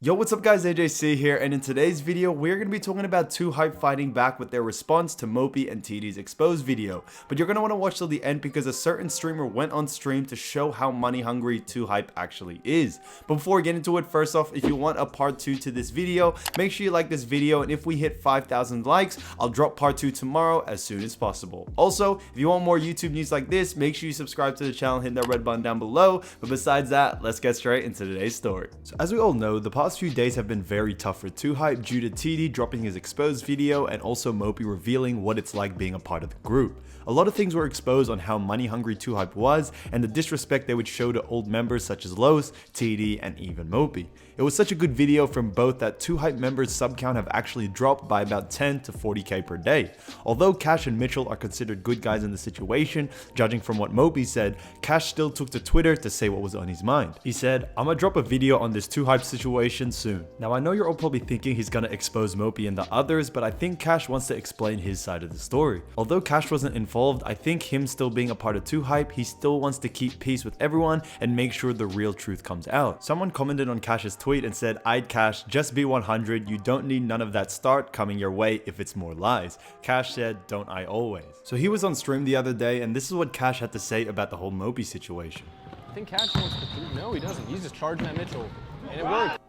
Yo, what's up guys, AJC here, and in today's video, we're going to be talking about 2Hype fighting back with their response to Mopi and TD's exposed video. But you're going to want to watch till the end because a certain streamer went on stream to show how money hungry 2Hype actually is. But before we get into it, first off, if you want a part 2 to this video, make sure you like this video, and if we hit 5,000 likes, I'll drop part 2 tomorrow as soon as possible. Also, if you want more YouTube news like this, make sure you subscribe to the channel, hit that red button down below. But besides that, let's get straight into today's story. So as we all know, the past few days have been very tough for 2Hype due to TD dropping his exposed video and also Mopi revealing what it's like being a part of the group. A lot of things were exposed on how money hungry 2Hype was and the disrespect they would show to old members such as Los, TD, and even Mopi. It was such a good video from both that 2Hype members' sub count have actually dropped by about 10 to 40k per day. Although Cash and Mitchell are considered good guys in the situation, judging from what Mopi said, Cash still took to Twitter to say what was on his mind. He said, "I'ma drop a video on this 2Hype situation soon." Now I know you're all probably thinking he's gonna expose Mopi and the others, but I think Cash wants to explain his side of the story. Although Cash wasn't involved, I think him still being a part of 2Hype, he still wants to keep peace with everyone and make sure the real truth comes out. Someone commented on Cash's tweet and said, "I'd Cash, just be 100, you don't need none of that start coming your way if it's more lies." Cash said, "Don't I always?" So he was on stream the other day and this is what Cash had to say about the whole Mopi situation. I think Cash wants to. No, he doesn't. He's just charging at Mitchell. And it worked.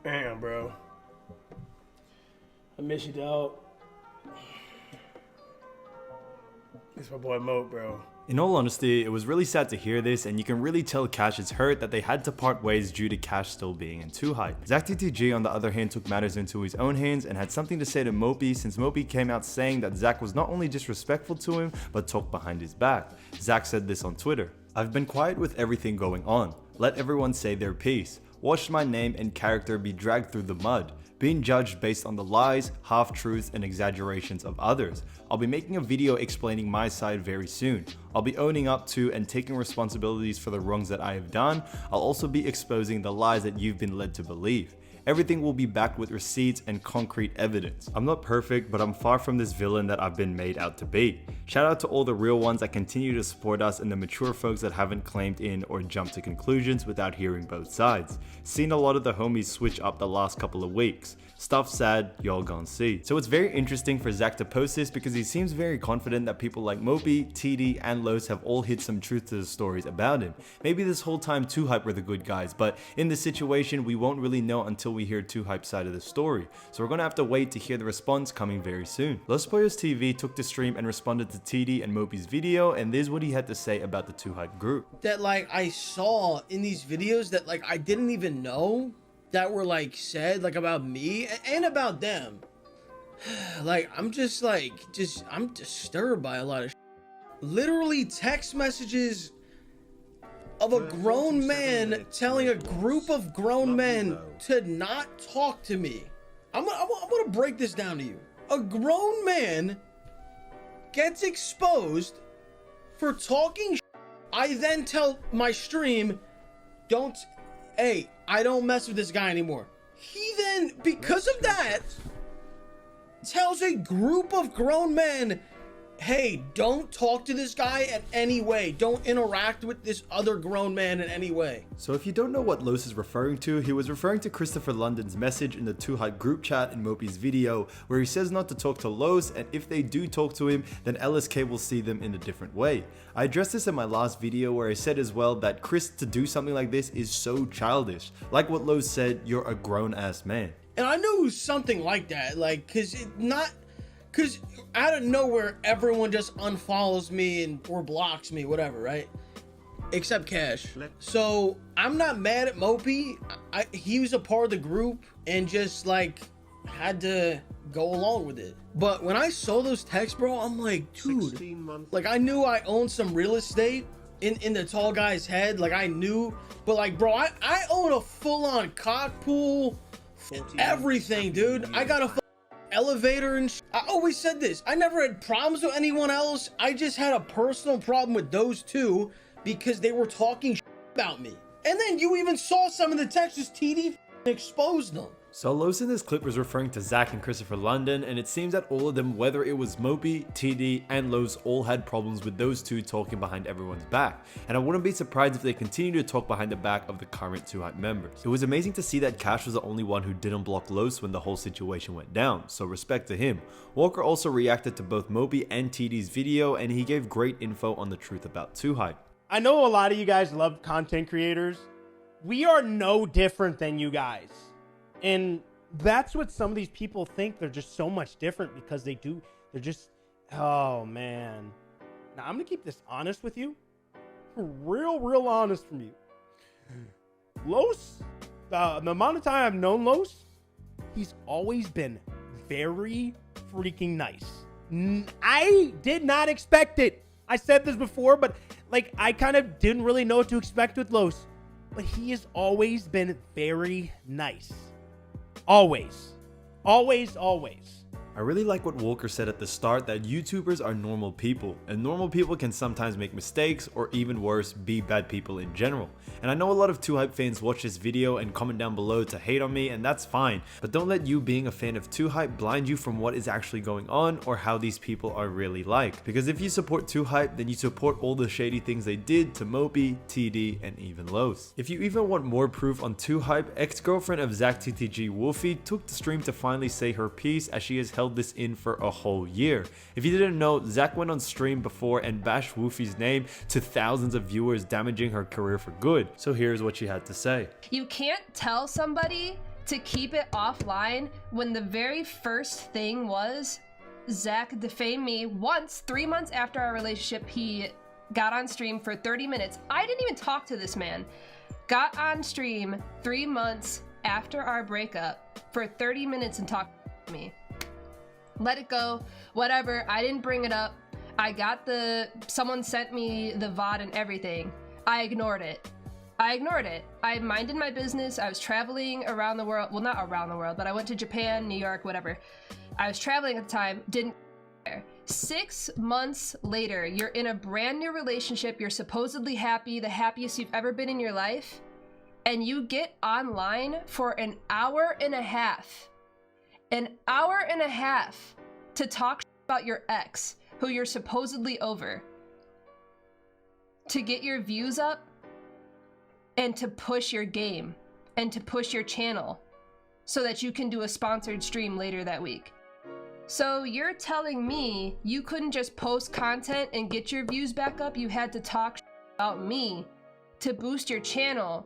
Damn, bro. I miss you, dog. It's my boy Mo, bro. In all honesty, it was really sad to hear this, and you can really tell Cash is hurt that they had to part ways due to Cash still being in 2Hype. ZachTTG on the other hand took matters into his own hands and had something to say to Mopi, since Mopi came out saying that Zach was not only disrespectful to him, but talked behind his back. Zach said this on Twitter: "I've been quiet with everything going on. Let everyone say their piece. Watched my name and character be dragged through the mud, being judged based on the lies, half-truths, and exaggerations of others. I'll be making a video explaining my side very soon. I'll be owning up to and taking responsibilities for the wrongs that I have done. I'll also be exposing the lies that you've been led to believe. Everything will be backed with receipts and concrete evidence. I'm not perfect, but I'm far from this villain that I've been made out to be. Shout out to all the real ones that continue to support us and the mature folks that haven't claimed in or jumped to conclusions without hearing both sides. Seen a lot of the homies switch up the last couple of weeks. Stuff sad, y'all gon' see." So it's very interesting for Zach to post this because he seems very confident that people like Mopi, TD, and Los have all hid some truth to the stories about him. Maybe this whole time 2Hype were the good guys, but in this situation we won't really know until we hear 2Hype's side of the story. So we're gonna have to wait to hear the response coming very soon. Los Pollos TV took to stream and responded to TD and Mopi's video, and this is what he had to say about the 2Hype group. That like I saw in these videos that like I didn't even know that were like said like about me and about them. Like I'm just like I'm disturbed by a lot of literally text messages of a grown man telling a group of grown men to not talk to me. I'm gonna break this down to you. A grown man gets exposed for talking. I then tell my stream, hey, I don't mess with this guy anymore. He then, because of that, tells a group of grown men, hey, don't talk to this guy in any way. Don't interact with this other grown man in any way. So if you don't know what Los is referring to, he was referring to Christopher London's message in the 2Hype group chat in Mopi's video, where he says not to talk to Los, and if they do talk to him, then LSK will see them in a different way. I addressed this in my last video where I said as well that Chris to do something like this is so childish. Like what Los said, you're a grown-ass man. And I knew something like that, like, cause out of nowhere, everyone just unfollows me or blocks me, whatever, right? Except Cash. So I'm not mad at Mopi. He was a part of the group and just like had to go along with it. But when I saw those texts, bro, I'm like, dude, like I knew I owned some real estate in the tall guy's head. Like I knew, but like, bro, I own a full-on cock pool, everything, dude. I got a elevator and I always said this. I never had problems with anyone else. I just had a personal problem with those two because they were talking about me. And then you even saw some of the texts TD exposed them. So Los in this clip was referring to Zach and Christopher London, and it seems that all of them, whether it was Mopi, TD, and Los, all had problems with those two talking behind everyone's back. And I wouldn't be surprised if they continue to talk behind the back of the current 2Hype members. It was amazing to see that Cash was the only one who didn't block Los when the whole situation went down, so respect to him. Walker also reacted to both Mopi and TD's video, and he gave great info on the truth about 2Hype. I know a lot of you guys love content creators. We are no different than you guys. And that's what some of these people think. They're just so much different because they're just, oh man. Now I'm gonna keep this honest with you. Real honest from you. Los, the amount of time I've known Los, he's always been very freaking nice. I did not expect it. I said this before, but like I kind of didn't really know what to expect with Los. But he has always been very nice. Always. I really like what Walker said at the start, that YouTubers are normal people, and normal people can sometimes make mistakes, or even worse, be bad people in general. And I know a lot of 2Hype fans watch this video and comment down below to hate on me, and that's fine, but don't let you being a fan of 2Hype blind you from what is actually going on or how these people are really like. Because if you support 2Hype, then you support all the shady things they did to Mopi, TD, and even Los. If you even want more proof on 2Hype, ex-girlfriend of Zach TTG Wolfie took the stream to finally say her piece, as she has held this in for a whole year. If you didn't know, Zach went on stream before and bashed Wolfie's name to thousands of viewers, damaging her career for good. So here's what she had to say. You can't tell somebody to keep it offline when the very first thing was Zach defamed me once, 3 months after our relationship. He got on stream for 30 minutes. I didn't even talk to this man. Got on stream 3 months after our breakup for 30 minutes and talked to me. Let it go, whatever. I didn't bring it up. I got someone sent me the VOD and everything. I ignored it. I minded my business. I was traveling around the world. Well, not around the world, but I went to Japan, New York, whatever. I was traveling at the time, didn't care. 6 months later, you're in a brand new relationship. You're supposedly happy, the happiest you've ever been in your life. And you get online for an hour and a half. An hour and a half to talk about your ex, who you're supposedly over, to get your views up and to push your game and to push your channel so that you can do a sponsored stream later that week. So you're telling me you couldn't just post content and get your views back up? You had to talk about me to boost your channel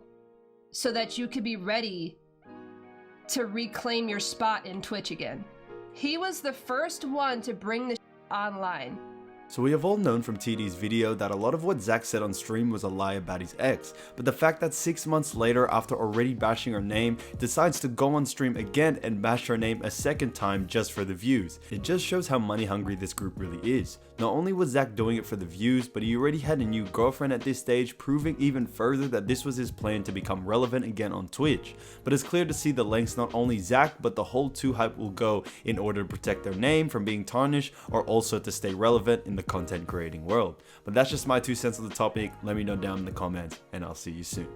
so that you could be ready to reclaim your spot in Twitch again. He was the first one to bring this online. So we have all known from TD's video that a lot of what Zach said on stream was a lie about his ex, but the fact that 6 months later, after already bashing her name, decides to go on stream again and bash her name a second time just for the views. It just shows how money hungry this group really is. Not only was Zach doing it for the views, but he already had a new girlfriend at this stage, proving even further that this was his plan to become relevant again on Twitch. But it's clear to see the lengths not only Zach but the whole 2Hype will go in order to protect their name from being tarnished, or also to stay relevant in the content creating world. But that's just my 2 cents on the topic. Let me know down in the comments, and I'll see you soon.